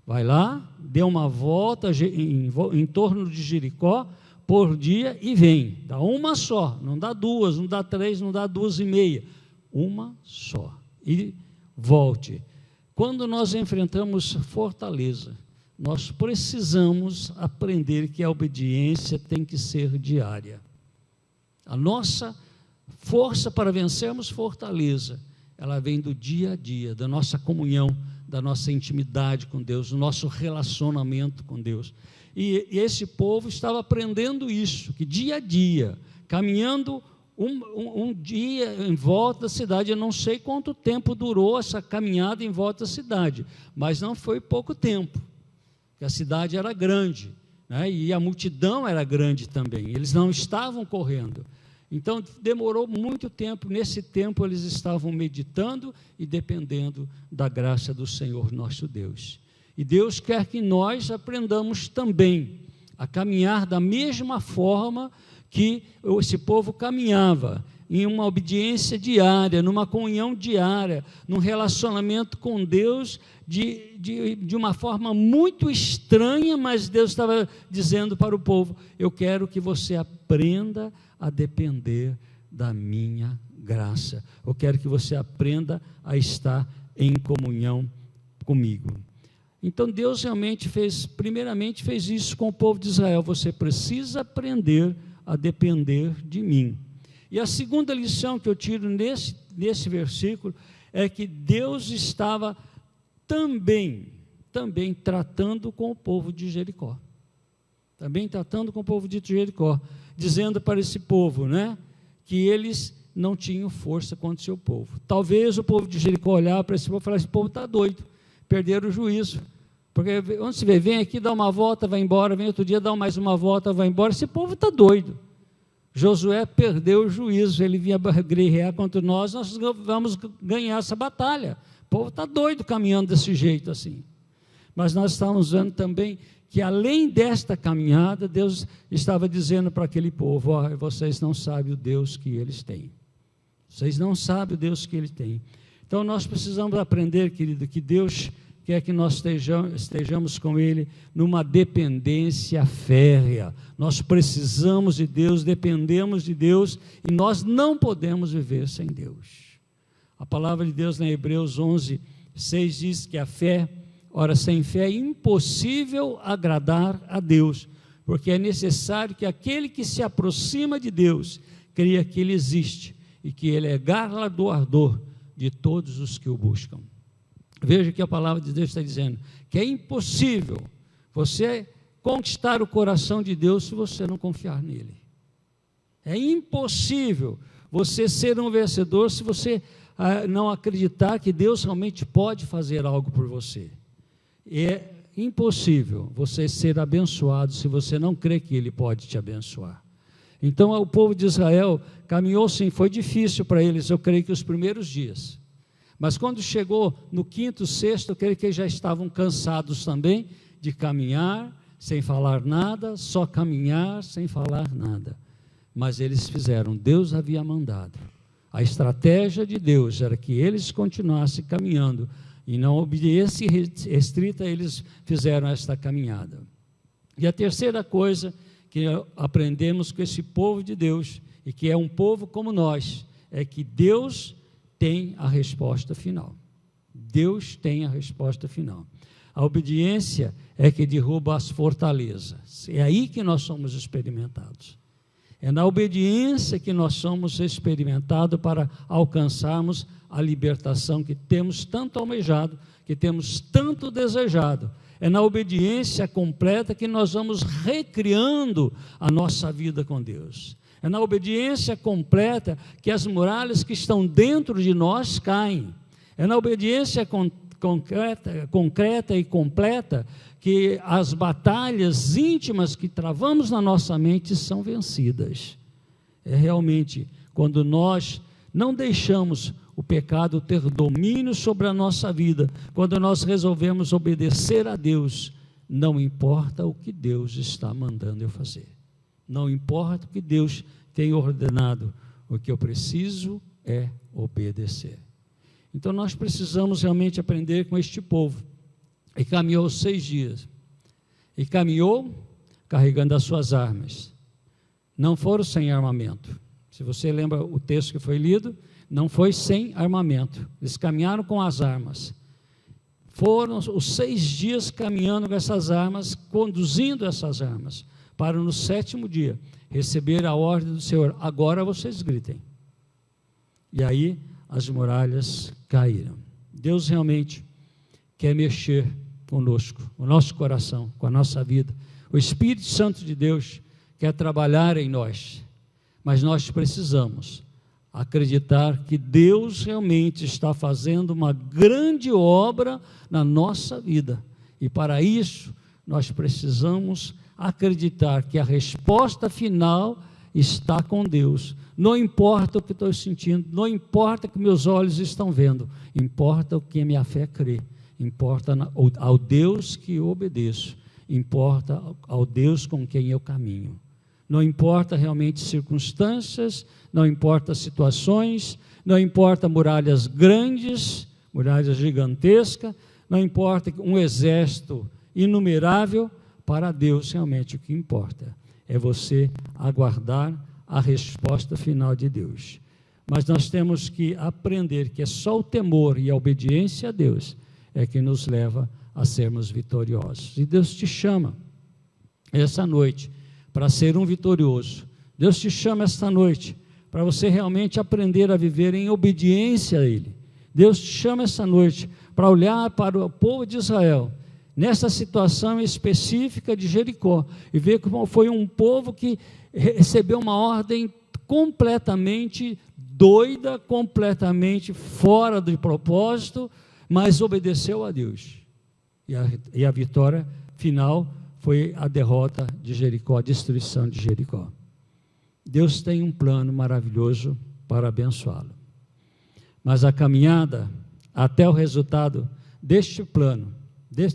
Vai lá, dê uma volta em torno de Jericó por dia e vem. Dá uma só, não dá duas, não dá três, não dá 2,5. Uma só. E volte. Quando nós enfrentamos fortaleza, nós precisamos aprender que a obediência tem que ser diária. A nossa força para vencermos fortaleza, ela vem do dia a dia, da nossa comunhão, da nossa intimidade com Deus, do nosso relacionamento com Deus. E esse povo estava aprendendo isso, que dia a dia, caminhando um dia em volta da cidade. Eu não sei quanto tempo durou essa caminhada em volta da cidade, mas não foi pouco tempo, porque a cidade era grande, né? E a multidão era grande também, eles não estavam correndo. Então demorou muito tempo. Nesse tempo eles estavam meditando e dependendo da graça do Senhor nosso Deus. E Deus quer que nós aprendamos também a caminhar da mesma forma que esse povo caminhava, em uma obediência diária, numa comunhão diária, num relacionamento com Deus de uma forma muito estranha, mas Deus estava dizendo para o povo: eu quero que você aprenda a depender da minha graça, eu quero que você aprenda a estar em comunhão comigo. Então Deus realmente primeiramente fez isso com o povo de Israel: você precisa aprender a depender de mim. E a segunda lição que eu tiro nesse versículo é que Deus estava também tratando com o povo de Jericó. Também tratando com o povo de Jericó. dizendo para esse povo, né, que eles não tinham força contra o seu povo. Talvez o povo de Jericó olhar para esse povo e falar: esse povo está doido, perderam o juízo. Porque onde se vê, vem aqui, dá uma volta, vai embora, vem outro dia, dá mais uma volta, vai embora, esse povo está doido. Josué perdeu o juízo, ele vinha guerrear contra nós vamos ganhar essa batalha. O povo está doido caminhando desse jeito assim. Mas nós estávamos vendo também que além desta caminhada, Deus estava dizendo para aquele povo: ó, vocês não sabem o Deus que eles têm. Vocês não sabem o Deus que Ele tem. Então nós precisamos aprender, querido, que Deus quer que nós estejamos com Ele numa dependência férrea. Nós precisamos de Deus, dependemos de Deus, e nós não podemos viver sem Deus. A palavra de Deus em Hebreus 11:6 diz que a fé, ora, sem fé é impossível agradar a Deus, porque é necessário que aquele que se aproxima de Deus creia que Ele existe e que Ele é galardoador de todos os que o buscam. Veja que a palavra de Deus está dizendo que é impossível você conquistar o coração de Deus se você não confiar nele. É impossível você ser um vencedor se você não acreditar que Deus realmente pode fazer algo por você. É impossível você ser abençoado se você não crê que Ele pode te abençoar. Então o povo de Israel caminhou sim, foi difícil para eles, eu creio que os primeiros dias. Mas quando chegou no quinto, sexto, eu creio que eles já estavam cansados também de caminhar sem falar nada, só caminhar sem falar nada. Mas eles fizeram, Deus havia mandado. A estratégia de Deus era que eles continuassem caminhando, e na obediência restrita eles fizeram esta caminhada. E a terceira coisa que aprendemos com esse povo de Deus, e que é um povo como nós, é que Deus tem a resposta final. Deus tem a resposta final. A obediência é que derruba as fortalezas. É aí que nós somos experimentados. É na obediência que nós somos experimentados para alcançarmos a libertação que temos tanto almejado, que temos tanto desejado. É na obediência completa que nós vamos recriando a nossa vida com Deus. É na obediência completa que as muralhas que estão dentro de nós caem. É na obediência concreta e completa que as batalhas íntimas que travamos na nossa mente são vencidas. É realmente quando nós não deixamos o pecado ter domínio sobre a nossa vida, quando nós resolvemos obedecer a Deus, não importa o que Deus está mandando eu fazer. Não importa o que Deus tem ordenado, o que eu preciso é obedecer. Então nós precisamos realmente aprender com este povo. E caminhou 6 dias. E caminhou carregando as suas armas. Não foram sem armamento. Se você lembra o texto que foi lido, não foi sem armamento. Eles caminharam com as armas. Foram os 6 dias caminhando com essas armas, conduzindo essas armas, para no 7º dia receber a ordem do Senhor: agora vocês gritem. E aí as muralhas caíram. Deus realmente quer mexer conosco, o nosso coração, com a nossa vida. O Espírito Santo de Deus quer trabalhar em nós, mas nós precisamos acreditar que Deus realmente está fazendo uma grande obra na nossa vida, e para isso nós precisamos acreditar que a resposta final está com Deus. Não importa o que estou sentindo, não importa o que meus olhos estão vendo, importa o que a minha fé crê, importa ao Deus que eu obedeço, importa ao Deus com quem eu caminho. Não importa realmente circunstâncias, não importa situações, não importa muralhas grandes, muralhas gigantescas, não importa um exército inumerável. Para Deus realmente o que importa é você aguardar a resposta final de Deus. Mas nós temos que aprender que é só o temor e a obediência a Deus é que nos leva a sermos vitoriosos. E Deus te chama essa noite para ser um vitorioso. Deus te chama esta noite para você realmente aprender a viver em obediência a Ele. Deus te chama essa noite para olhar para o povo de Israel nessa situação específica de Jericó, e ver como foi um povo que recebeu uma ordem completamente doida, completamente fora do propósito, mas obedeceu a Deus. E a vitória final foi a derrota de Jericó, a destruição de Jericó. Deus tem um plano maravilhoso para abençoá-lo. Mas a caminhada até o resultado deste plano,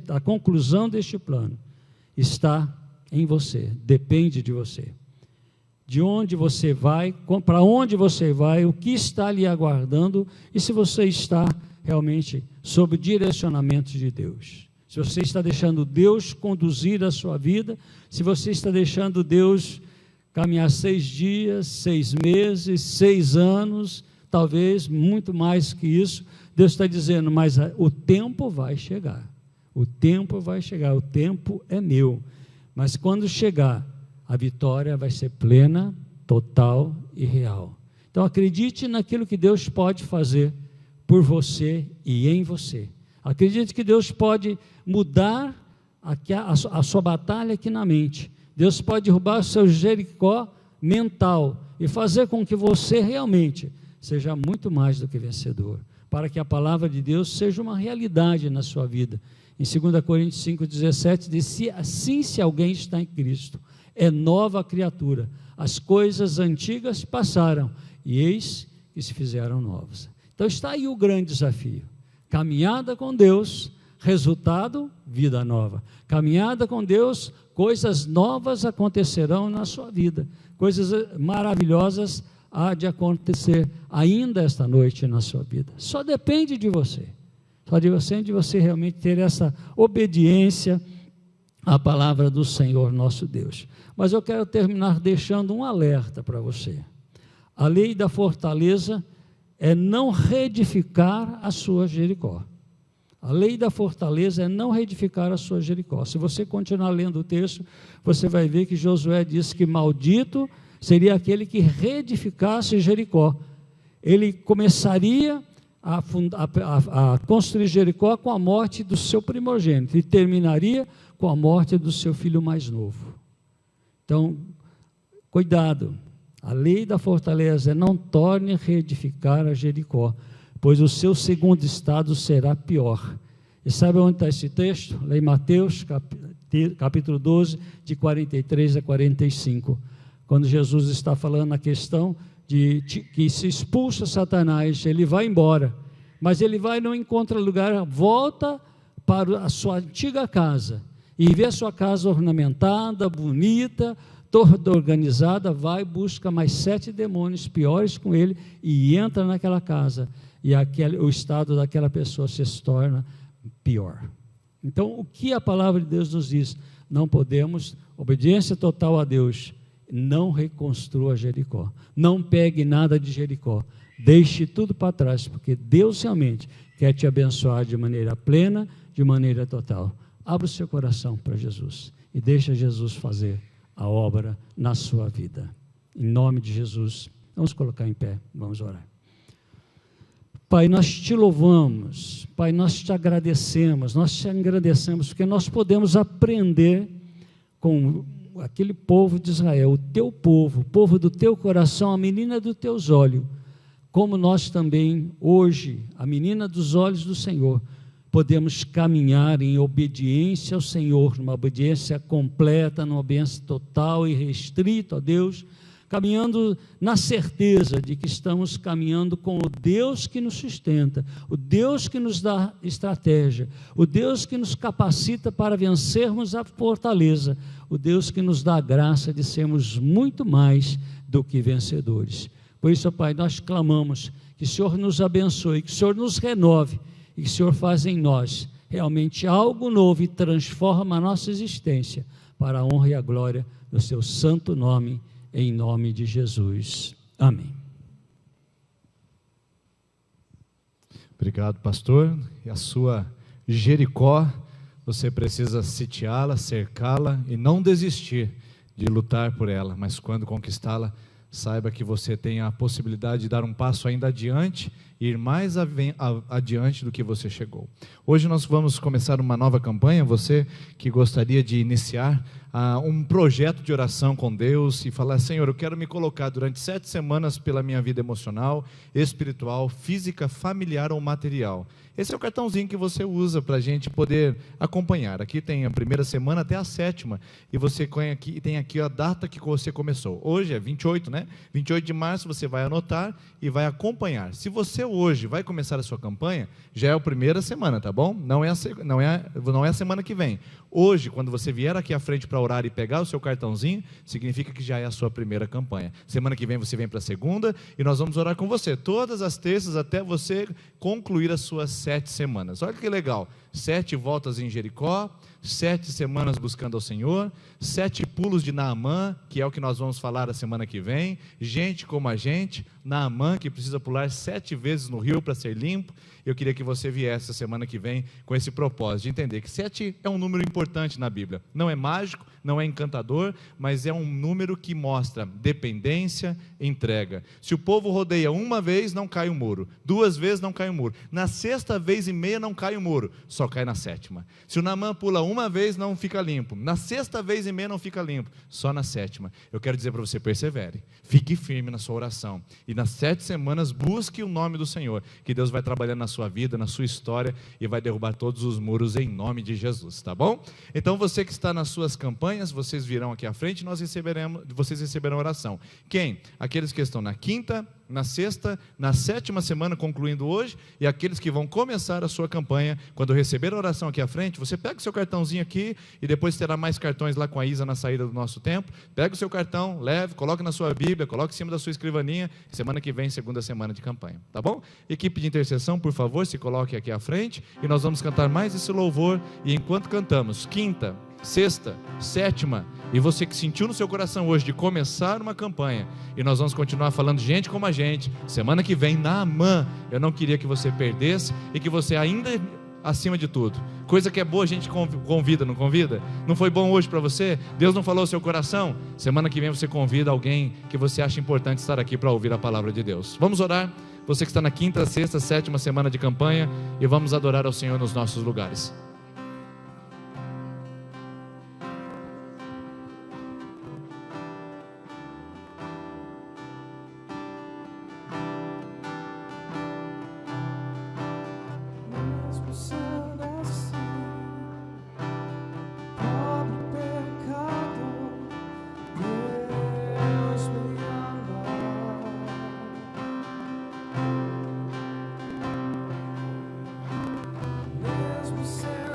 a conclusão deste plano, está em você, depende de você. De onde você vai, para onde você vai, o que está lhe aguardando e se você está realmente sob o direcionamento de Deus. Se você está deixando Deus conduzir a sua vida, se você está deixando Deus caminhar 6 dias, 6 meses, 6 anos, talvez muito mais que isso, Deus está dizendo, mas o tempo vai chegar, o tempo vai chegar, o tempo é meu, mas quando chegar, a vitória vai ser plena, total e real. Então acredite naquilo que Deus pode fazer por você e em você. Acredite que Deus pode mudar a sua batalha aqui na mente. Deus pode derrubar o seu Jericó mental e fazer com que você realmente seja muito mais do que vencedor, para que a palavra de Deus seja uma realidade na sua vida. Em 2 Coríntios 5,17 diz, assim se alguém está em Cristo, é nova criatura, as coisas antigas passaram, e eis que se fizeram novas. Então está aí o grande desafio, caminhada com Deus, resultado, vida nova. Caminhada com Deus, coisas novas acontecerão na sua vida, coisas maravilhosas há de acontecer ainda esta noite na sua vida. Só depende de você, de você realmente ter essa obediência à palavra do Senhor nosso Deus. Mas eu quero terminar deixando um alerta para você. A lei da fortaleza é não reedificar a sua Jericó. A lei da fortaleza é não reedificar a sua Jericó. Se você continuar lendo o texto, você vai ver que Josué disse que maldito seria aquele que reedificasse Jericó. Ele começaria a construir Jericó com a morte do seu primogênito e terminaria com a morte do seu filho mais novo. Então, cuidado, a lei da fortaleza é não torne reedificar a Jericó, pois o seu segundo estado será pior. E sabe onde está esse texto? Lá em Mateus, capítulo 12, de 43 a 45, quando Jesus está falando a questão de que se expulsa Satanás, ele vai embora, mas ele vai, não encontra lugar, volta para a sua antiga casa, e vê a sua casa ornamentada, bonita, toda organizada, vai, busca mais 7 demônios piores com ele, e entra naquela casa, e o estado daquela pessoa se torna pior. Então, o que a palavra de Deus nos diz? Não podemos, obediência total a Deus, não reconstrua Jericó, não pegue nada de Jericó, deixe tudo para trás, porque Deus realmente quer te abençoar de maneira plena, de maneira total. Abra o seu coração para Jesus e deixa Jesus fazer a obra na sua vida. Em nome de Jesus, vamos colocar em pé, vamos orar. Pai, nós te louvamos, Pai, nós te agradecemos, porque nós podemos aprender com aquele povo de Israel, o teu povo, o povo do teu coração, a menina dos teus olhos, como nós também, hoje, a menina dos olhos do Senhor, podemos caminhar em obediência ao Senhor, numa obediência completa, numa obediência total e restrita a Deus, caminhando na certeza de que estamos caminhando com o Deus que nos sustenta, o Deus que nos dá estratégia, o Deus que nos capacita para vencermos a fortaleza, o Deus que nos dá a graça de sermos muito mais do que vencedores. Por isso, Pai, nós clamamos que o Senhor nos abençoe, que o Senhor nos renove e que o Senhor faça em nós realmente algo novo e transforma a nossa existência para a honra e a glória do seu santo nome, em nome de Jesus. Amém. Obrigado, pastor. E a sua Jericó, você precisa sitiá-la, cercá-la e não desistir de lutar por ela, mas quando conquistá-la, saiba que você tem a possibilidade de dar um passo ainda adiante ir mais adiante do que você chegou. Hoje nós vamos começar uma nova campanha. Você que gostaria de iniciar um projeto de oração com Deus e falar: Senhor, eu quero me colocar durante 7 semanas pela minha vida emocional, espiritual, física, familiar ou material. Esse é o cartãozinho que você usa para a gente poder acompanhar. Aqui tem a primeira semana até a 7ª, e você tem aqui a data que você começou. Hoje é 28, né? 28 de março, você vai anotar e vai acompanhar. Se você hoje vai começar a sua campanha, já é a primeira semana, tá bom? Não é a semana que vem. Hoje, quando você vier aqui à frente para orar e pegar o seu cartãozinho, significa que já é a sua primeira campanha. Semana que vem você vem para a segunda e nós vamos orar com você todas as terças até você concluir as suas 7 semanas. Olha que legal, 7 voltas em Jericó, 7 semanas buscando ao Senhor, 7 pulos de Naamã, que é o que nós vamos falar a semana que vem. Gente como a gente, Naamã que precisa pular 7 vezes no rio para ser limpo. Eu queria que você viesse a semana que vem com esse propósito de entender que 7 é um número importante na Bíblia. Não é mágico, não é encantador, mas é um número que mostra dependência, entrega. Se o povo rodeia uma vez, não cai o muro. 2 vezes, não cai o muro. Na 6ª vez e meia, não cai o muro. Só cai na 7ª. Se o Naamã pula uma vez, não fica limpo. Na 6ª vez e meia, não fica limpo. Só na 7ª. Eu quero dizer para você: persevere. Fique firme na sua oração. E nas 7 semanas, busque o nome do Senhor. Que Deus vai trabalhando na sua vida, na sua história, e vai derrubar todos os muros em nome de Jesus, tá bom? Então você que está nas suas campanhas, vocês virão aqui à frente, vocês receberão oração. Quem? Aqueles que estão na 5ª, na 6ª, na 7ª semana, concluindo hoje, e aqueles que vão começar a sua campanha. Quando receber a oração aqui à frente, você pega o seu cartãozinho aqui, e depois terá mais cartões lá com a Isa na saída do nosso tempo. Pega o seu cartão, leve, coloque na sua Bíblia, coloque em cima da sua escrivaninha. Semana que vem, segunda semana de campanha, tá bom? Equipe de intercessão, por favor, se coloque aqui à frente, e nós vamos cantar mais esse louvor. E enquanto cantamos 5ª, 6ª, 7ª, e você que sentiu no seu coração hoje de começar uma campanha, e nós vamos continuar falando gente como a gente, semana que vem, Naamã, eu não queria que você perdesse, e que você ainda, acima de tudo, coisa que é boa a gente convida, não convida? Não foi bom hoje para você? Deus não falou ao seu coração? Semana que vem você convida alguém que você acha importante estar aqui para ouvir a palavra de Deus. Vamos orar? Você que está na 5ª, 6ª, 7ª semana de campanha, e vamos adorar ao Senhor nos nossos lugares. Mesmo sendo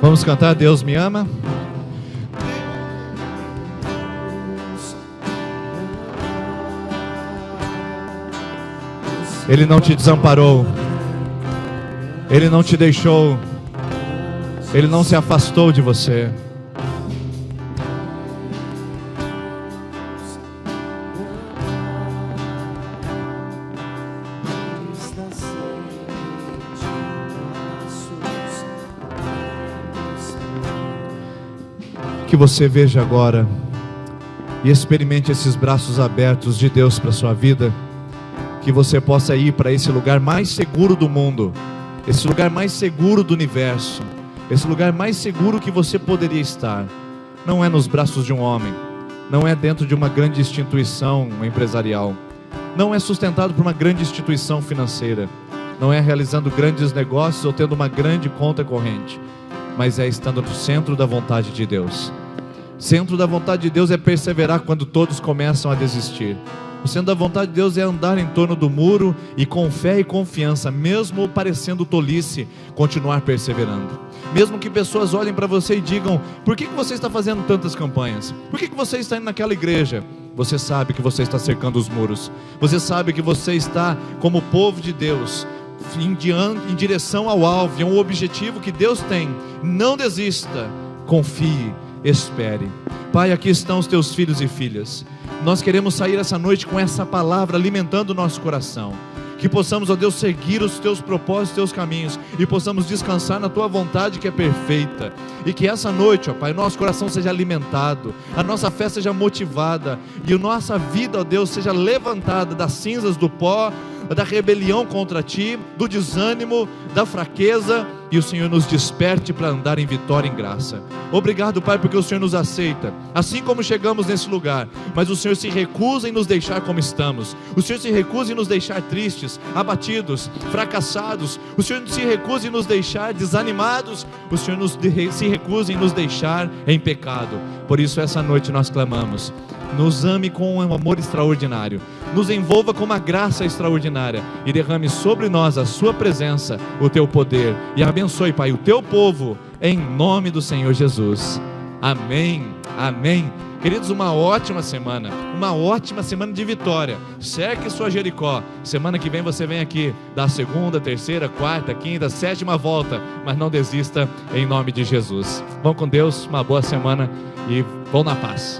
Vamos cantar Deus me ama? Ele não te desamparou, Ele não te deixou, Ele não se afastou de você. Que você veja agora e experimente esses braços abertos de Deus para a sua vida. Que você possa ir para esse lugar mais seguro do mundo, esse lugar mais seguro do universo, esse lugar mais seguro que você poderia estar. Não é nos braços de um homem, não é dentro de uma grande instituição empresarial, não é sustentado por uma grande instituição financeira, não é realizando grandes negócios ou tendo uma grande conta corrente, mas é estando no centro da vontade de Deus. Centro da vontade de Deus é perseverar quando todos começam a desistir. O centro da vontade de Deus é andar em torno do muro e com fé e confiança, mesmo parecendo tolice, continuar perseverando. Mesmo que pessoas olhem para você e digam: por que você está fazendo tantas campanhas? Por que você está indo naquela igreja? Você sabe que você está cercando os muros. Você sabe que você está como povo de Deus, em direção ao alvo, é um objetivo que Deus tem. Não desista, confie, espere. Pai, aqui estão os teus filhos e filhas. Nós queremos sair essa noite com essa palavra alimentando o nosso coração. Que possamos, ó Deus, seguir os teus propósitos, os teus caminhos, e possamos descansar na tua vontade que é perfeita. E que essa noite, ó Pai, nosso coração seja alimentado, a nossa fé seja motivada, e a nossa vida, ó Deus, seja levantada das cinzas do pó, da rebelião contra ti, do desânimo, da fraqueza, e o Senhor nos desperte para andar em vitória e em graça. Obrigado, Pai, porque o Senhor nos aceita, assim como chegamos nesse lugar, mas o Senhor se recusa em nos deixar como estamos. O Senhor se recusa em nos deixar tristes, abatidos, fracassados. O Senhor se recusa em nos deixar desanimados. O Senhor se recusa em nos deixar em pecado. Por isso essa noite nós clamamos: nos ame com um amor extraordinário, nos envolva com uma graça extraordinária e derrame sobre nós a sua presença, o teu poder, e abençoe, Pai, o teu povo, em nome do Senhor Jesus. Amém, amém. Queridos, uma ótima semana de vitória. Cerque sua Jericó. Semana que vem você vem aqui, da segunda, terceira, quarta, quinta, sétima volta, mas não desista, em nome de Jesus. Vão com Deus, uma boa semana e vão na paz.